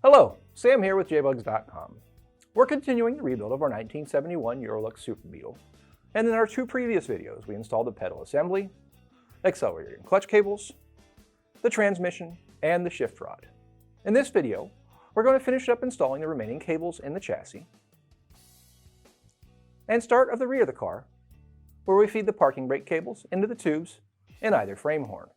Hello, Sam here with jbugs.com. We're continuing the rebuild of our 1971 Eurolux Super Beetle, and in our two previous videos we installed the pedal assembly, accelerator and clutch cables, the transmission, and the shift rod. In this video, we're going to finish up installing the remaining cables in the chassis, and start of the rear of the car, where we feed the parking brake cables into the tubes in either frame horn.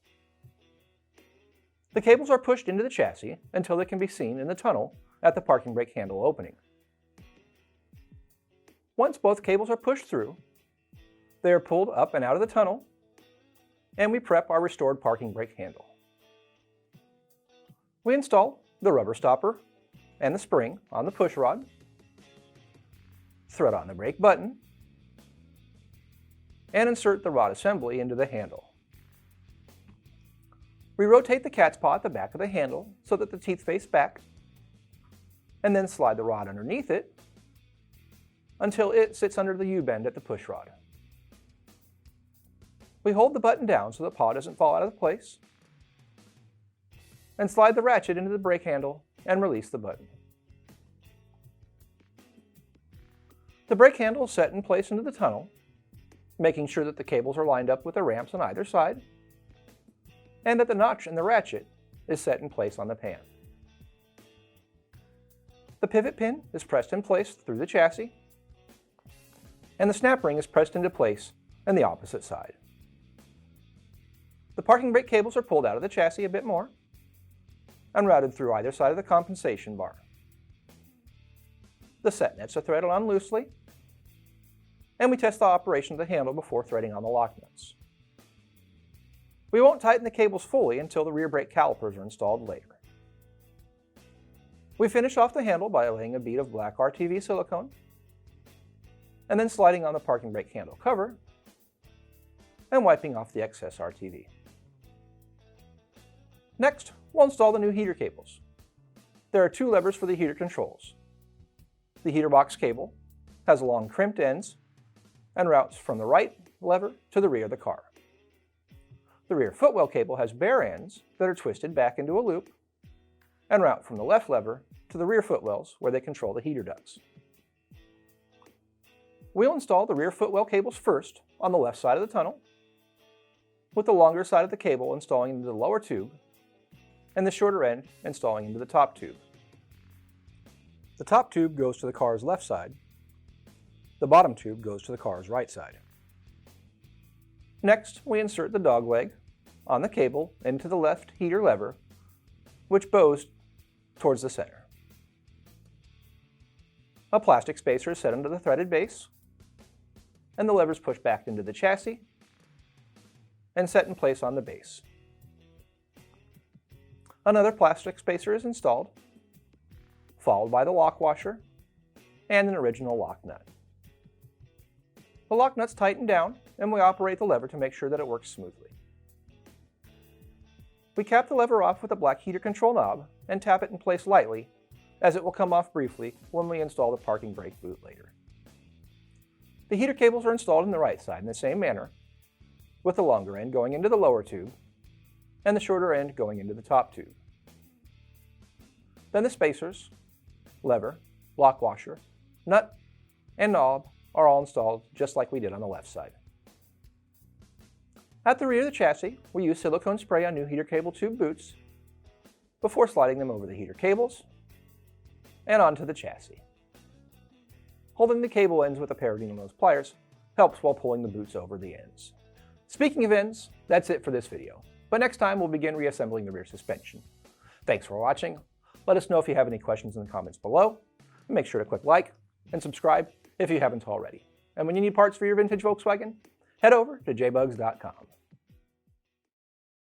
The cables are pushed into the chassis until they can be seen in the tunnel at the parking brake handle opening. Once both cables are pushed through, they are pulled up and out of the tunnel, and we prep our restored parking brake handle. We install the rubber stopper and the spring on the push rod, thread on the brake button, and insert the rod assembly into the handle. We rotate the cat's paw at the back of the handle so that the teeth face back, and then slide the rod underneath it until it sits under the U-bend at the push rod. We hold the button down so the paw doesn't fall out of place, and slide the ratchet into the brake handle and release the button. The brake handle is set in place into the tunnel, making sure that the cables are lined up with the ramps on either side, and that the notch in the ratchet is set in place on the pan. The pivot pin is pressed in place through the chassis, and the snap ring is pressed into place on the opposite side. The parking brake cables are pulled out of the chassis a bit more and routed through either side of the compensation bar. The set nuts are threaded on loosely, and we test the operation of the handle before threading on the lock nuts. We won't tighten the cables fully until the rear brake calipers are installed later. We finish off the handle by laying a bead of black RTV silicone, and then sliding on the parking brake handle cover, and wiping off the excess RTV. Next, we'll install the new heater cables. There are two levers for the heater controls. The heater box cable has long crimped ends and routes from the right lever to the rear of the car. The rear footwell cable has bare ends that are twisted back into a loop and route from the left lever to the rear footwells where they control the heater ducts. We'll install the rear footwell cables first on the left side of the tunnel, with the longer side of the cable installing into the lower tube and the shorter end installing into the top tube. The top tube goes to the car's left side. The bottom tube goes to the car's right side. Next, we insert the dog leg on the cable into the left heater lever, which bows towards the center. A plastic spacer is set under the threaded base, and the lever is pushed back into the chassis and set in place on the base. Another plastic spacer is installed, followed by the lock washer and an original lock nut. The lock nut's tightened down, and we operate the lever to make sure that it works smoothly. We cap the lever off with a black heater control knob and tap it in place lightly, as it will come off briefly when we install the parking brake boot later. The heater cables are installed on the right side in the same manner, with the longer end going into the lower tube and the shorter end going into the top tube. Then the spacers, lever, lock washer, nut, and knob are all installed just like we did on the left side. At the rear of the chassis, we use silicone spray on new heater cable tube boots before sliding them over the heater cables and onto the chassis. Holding the cable ends with a pair of needle nose pliers helps while pulling the boots over the ends. Speaking of ends, that's it for this video, but next time we'll begin reassembling the rear suspension. Thanks for watching. Let us know if you have any questions in the comments below, and make sure to click like and subscribe if you haven't already. And when you need parts for your vintage Volkswagen, head over to jbugs.com.